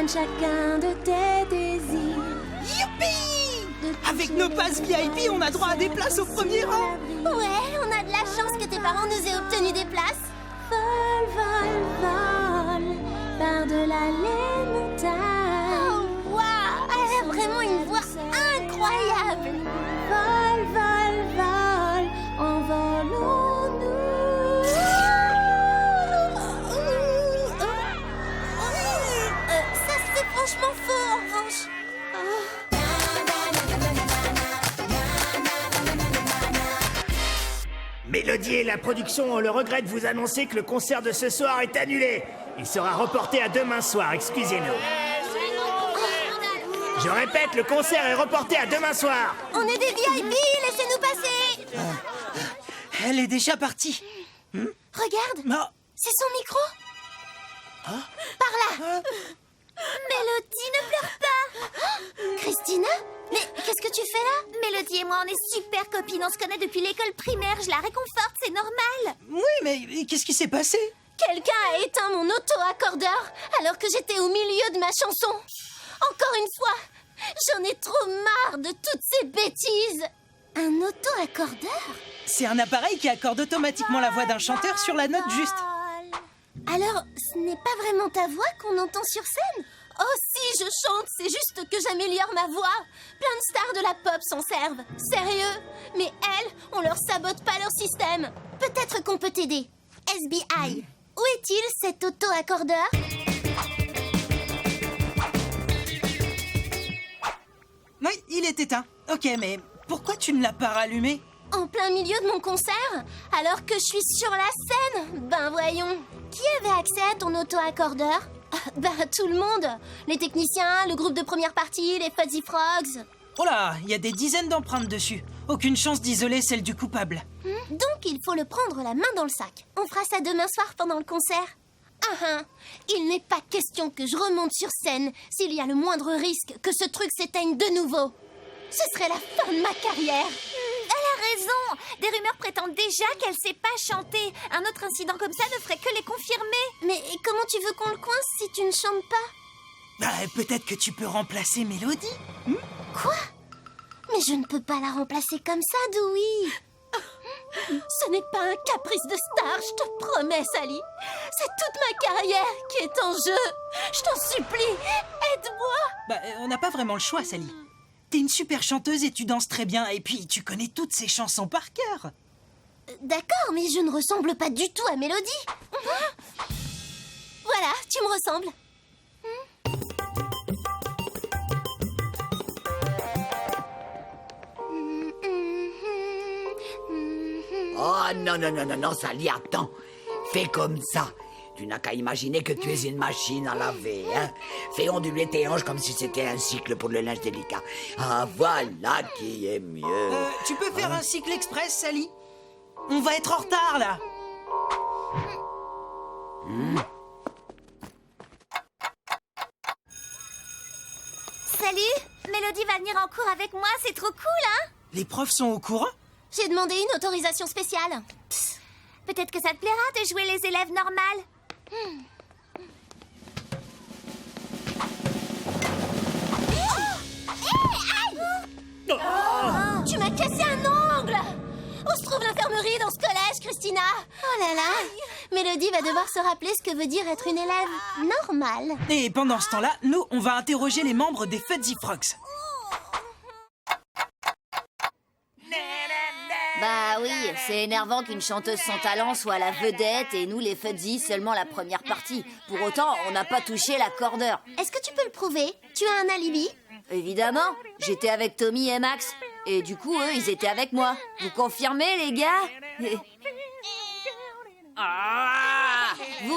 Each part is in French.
donne chacun de tes désirs. Youpi! Avec nos passes VIP, on a droit à des places au premier rang. Ouais, on a de la chance que tes parents nous aient obtenu des places. Vol, vol, vol, par-delà les montagnes. Oh, waouh! Elle a vraiment une voix incroyable. Vol, vol, vol, envolons-nous. Ça se fait franchement faux, en revanche. Mélodie et la production ont le regret de vous annoncer que le concert de ce soir est annulé. Il sera reporté à demain soir, excusez-nous. Je répète, le concert est reporté à demain soar. On est des VIP, laissez-nous passer. Elle est déjà partie. Regarde, Non. c'est son micro. Par là. Mélodie, ne pleure pas. Christina? Mais qu'est-ce que tu fais là? Mélodie et moi, on est super copines. On se connaît depuis l'école primaire. Je la réconforte, c'est normal. Oui, mais qu'est-ce qui s'est passé? Quelqu'un a éteint mon auto-accordeur alors que j'étais au milieu de ma chanson. Encore une fois, j'en ai trop marre de toutes ces bêtises. Un auto-accordeur? C'est un appareil qui accorde automatiquement la voix d'un chanteur sur la note juste. Alors, ce n'est pas vraiment ta voix qu'on entend sur scène? Oh si, je chante, c'est juste que j'améliore ma voix. Plein de stars de la pop s'en servent. Sérieux? Mais elles, on leur sabote pas leur système. Peut-être qu'on peut t'aider. SBI, où est-il cet auto-accordeur? Oui, il est éteint. Ok, mais pourquoi tu ne l'as pas rallumé? En plein milieu de mon concert? Alors que je suis sur la scène? Ben voyons. Qui avait accès à ton auto-accordeur? Ben tout le monde. Les techniciens, le groupe de première partie, les Fuzzy Frogs. Oh là, il y a des dizaines d'empreintes dessus. Aucune chance d'isoler celle du coupable. Donc il faut le prendre la main dans le sac. On fera ça demain soir pendant le concert. Il n'est pas question que je remonte sur scène s'il y a le moindre risque que ce truc s'éteigne de nouveau. Ce serait la fin de ma carrière. Elle a raison. Des rumeurs prétendent déjà qu'elle sait pas chanter. Un autre incident comme ça ne ferait que les confirmer. Mais comment tu veux qu'on le coince si tu ne chantes pas? Peut-être que tu peux remplacer Mélodie. Quoi? Mais je ne peux pas la remplacer comme ça, Dewey. Ce n'est pas un caprice de star, je te promets, Sally. C'est toute ma carrière qui est en jeu. Je t'en supplie, aide-moi. On n'a pas vraiment le choix, Sally. T'es une super chanteuse et tu danses très bien. Et puis, tu connais toutes ces chansons par cœur. D'accord, mais je ne ressemble pas du tout à Mélodie. Voilà, tu me ressembles. Oh non, non, non, non, non, Sally, attends. Fais comme ça. Tu n'as qu'à imaginer que tu es une machine à laver, hein. Fais onduler tes hanches comme si c'était un cycle pour le linge délicat. Ah, voilà qui est mieux. Tu peux faire un cycle express, Sally? On va être en retard, là. Salut, Mélodie va venir en cours avec moi, c'est trop cool, hein? Les profs sont au courant? J'ai demandé une autorisation spéciale. Peut-être que ça te plaira de jouer les élèves normales. Tu m'as cassé un ongle! Où se trouve l'infirmerie dans ce collège, Christina? Oh là là! Mélodie va devoir se rappeler ce que veut dire être une élève normale. Et pendant ce temps-là, nous, on va interroger les membres des Fuzzy Frogs. Bah oui, c'est énervant qu'une chanteuse sans talent soit la vedette et nous, les Fuzzy, seulement la première partie. Pour autant, on n'a pas touché l'accordeur. Est-ce que tu peux le prouver? Tu as un alibi? Évidemment, j'étais avec Tommy et Max. Et du coup, eux, ils étaient avec moi. Vous confirmez, les gars? Vous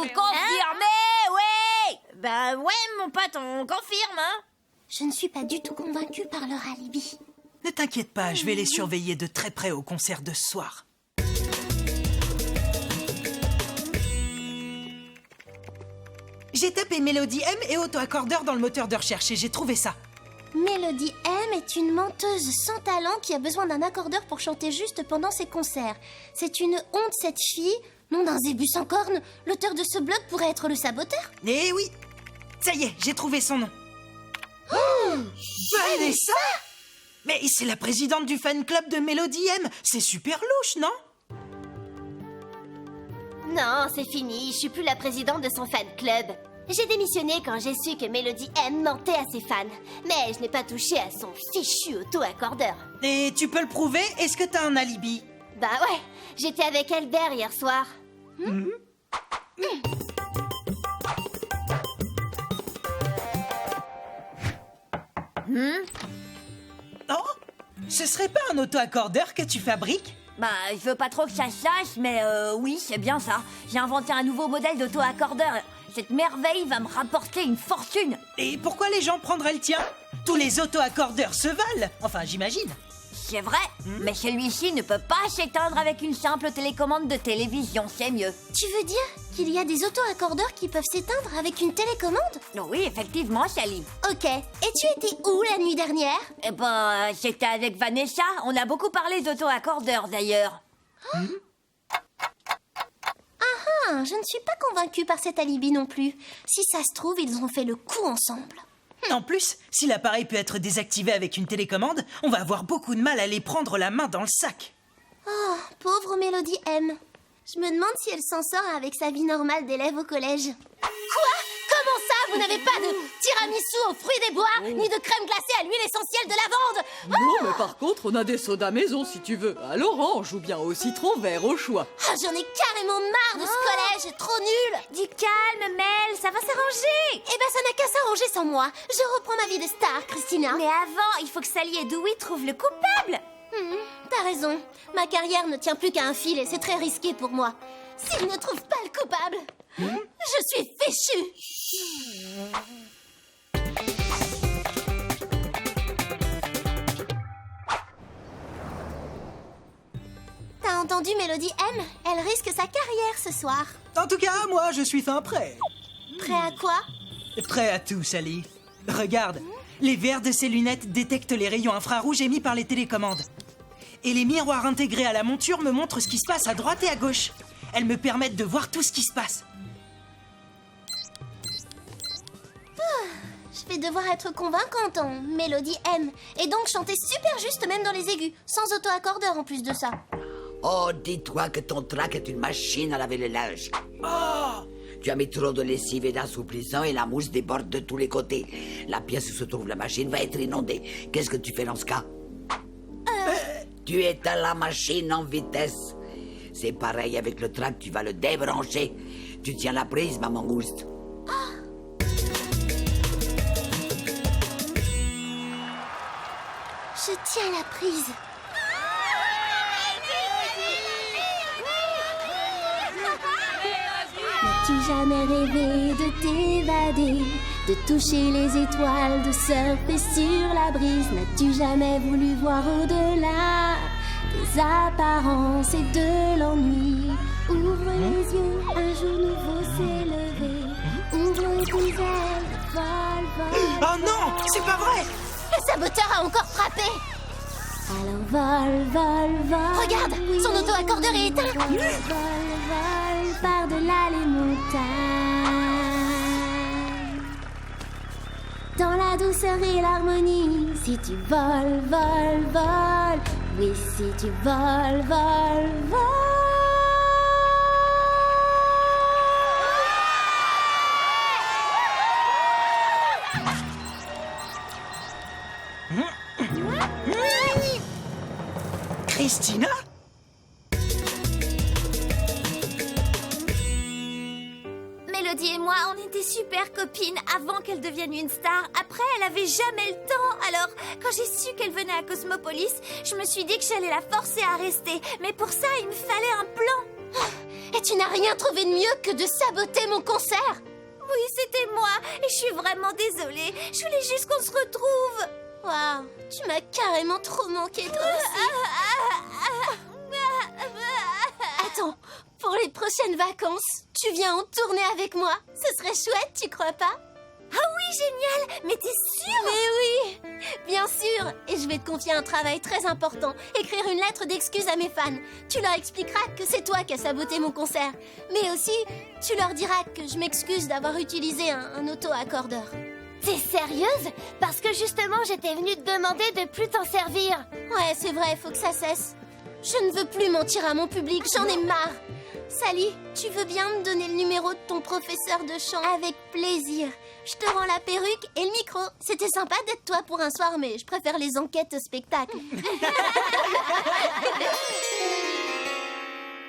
confirmez, oui? Bah ouais, mon pote, on confirme, hein. Je ne suis pas du tout convaincue par leur alibi. Ne t'inquiète pas, je vais les surveiller de très près au concert de ce soir. J'ai tapé Mélodie M et auto-accordeur dans le moteur de recherche et j'ai trouvé ça. Mélodie M est une menteuse sans talent qui a besoin d'un accordeur pour chanter juste pendant ses concerts. C'est une honte, cette fille. Nom d'un zébu sans cornes, l'auteur de ce blog pourrait être le saboteur. Eh oui! Ça y est, j'ai trouvé son nom. Vanessa! Mais c'est la présidente du fan club de Mélodie M. C'est super louche, non? Non, c'est fini, je suis plus la présidente de son fan club. J'ai démissionné quand j'ai su que Mélodie M mentait à ses fans. Mais je n'ai pas touché à son fichu auto-accordeur. Et tu peux le prouver? Est-ce que t'as un alibi? Bah ouais, j'étais avec Albert hier soir. Oh, ce serait pas un auto-accordeur que tu fabriques? Bah, je veux pas trop que ça se sache, mais oui, c'est bien ça. J'ai inventé un nouveau modèle d'auto-accordeur. Cette merveille va me rapporter une fortune. Et pourquoi les gens prendraient le tien? Tous les auto-accordeurs se valent. Enfin, j'imagine. C'est vrai, mais celui-ci ne peut pas s'éteindre avec une simple télécommande de télévision, c'est mieux. Tu veux dire qu'il y a des auto-accordeurs qui peuvent s'éteindre avec une télécommande? Oh oui, effectivement, Sally. Ok, et tu étais où la nuit dernière? Eh ben, j'étais avec Vanessa. On a beaucoup parlé d'auto-accordeurs, d'ailleurs. Ah, je ne suis pas convaincue par cet alibi non plus. Si ça se trouve, ils ont fait le coup ensemble. En plus, si l'appareil peut être désactivé avec une télécommande, on va avoir beaucoup de mal à les prendre la main dans le sac. Oh, pauvre Mélodie M. Je me demande si elle s'en sort avec sa vie normale d'élève au collège. Quoi? Comment ça, vous n'avez pas de tiramisu aux fruits des bois, ni de crème glacée à l'huile essentielle de lavande? Non, mais par contre, on a des sodas maison si tu veux, à l'orange ou bien au citron vert au choix. Ah, j'en ai carrément marre de ce collège, trop nul. Du calme, Mel, ça va s'arranger. Eh ben, ça n'a qu'à s'arranger sans moi. Je reprends ma vie de star, Christina. Mais avant, il faut que Sally et Dewey trouvent le coupable. T'as raison. Ma carrière ne tient plus qu'à un fil et c'est très risqué pour moi. S'ils ne trouvent pas le coupable, je suis fichue. T'as entendu Mélodie M? Elle risque sa carrière ce soir. En tout cas, moi, je suis fin prêt. Prêt à quoi? Prêt à tout, Sally. Regarde, les verres de ces lunettes détectent les rayons infrarouges émis par les télécommandes. Et les miroirs intégrés à la monture me montrent ce qui se passe à droite et à gauche. Elles me permettent de voir tout ce qui se passe. Je vais devoir être convaincante en Mélodie M. Et donc chanter super juste même dans les aigus, sans auto-accordeur en plus de ça. Oh, dis-toi que ton trac est une machine à laver le linge. Tu as mis trop de lessive et d'assouplissant et la mousse déborde de tous les côtés. La pièce où se trouve la machine va être inondée. Qu'est-ce que tu fais dans ce cas? Tu éteins la machine en vitesse. C'est pareil avec le trac, tu vas le débrancher. Tu tiens la prise, maman Mouste. Je tiens la prise. N'as-tu jamais rêvé de t'évader, de toucher les étoiles, de surfer sur la brise? N'as-tu jamais voulu voir au-delà des apparences et de l'ennui? Ouvre les yeux, un jour nouveau s'est levé. Ouvre tes ailes, vol, vol. Oh non, c'est pas vrai! Le saboteur a encore frappé. Alors vol, vol, vol. Regarde, son auto-accordeur est éteint. Vol, vol, vol, par-delà les montagnes. Dans la douceur et l'harmonie, si tu voles, vol, vol. Oui, si tu voles, vol, vol. Christina? Mélodie et moi, on était super copines avant qu'elle devienne une star. Après, elle avait jamais le temps. Alors, quand j'ai su qu'elle venait à Cosmopolis, je me suis dit que j'allais la forcer à rester. Mais pour ça, il me fallait un plan. Et tu n'as rien trouvé de mieux que de saboter mon concert? Oui, c'était moi. Et je suis vraiment désolée. Je voulais juste qu'on se retrouve. Waouh, tu m'as carrément trop manqué, toi aussi. Attends, pour les prochaines vacances, tu viens en tournée avec moi? Ce serait chouette, tu crois pas? Ah oui, génial! Mais t'es sûre? Mais oui! Bien sûr! Et je vais te confier un travail très important. Écrire une lettre d'excuse à mes fans. Tu leur expliqueras que c'est toi qui as saboté mon concert. Mais aussi, tu leur diras que je m'excuse d'avoir utilisé un auto-accordeur. T'es sérieuse? Parce que justement, j'étais venue te demander de plus t'en servir. Ouais, c'est vrai, faut que ça cesse. Je ne veux plus mentir à mon public, j'en ai marre. Sally, tu veux bien me donner le numéro de ton professeur de chant? Avec plaisir. Je te rends la perruque et le micro. C'était sympa d'être toi pour un soir, mais je préfère les enquêtes au spectacle.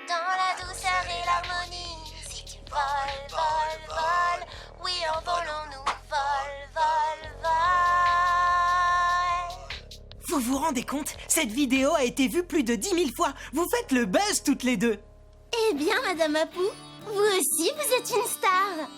Dans la douceur et l'harmonie, si tu voles, voles, voles, oui, envolons-nous, vol, vol, vol. Vous vous rendez compte? Cette vidéo a été vue plus de 10 000 fois. Vous faites le buzz toutes les deux. Eh bien, Madame Apou, vous aussi, vous êtes une star.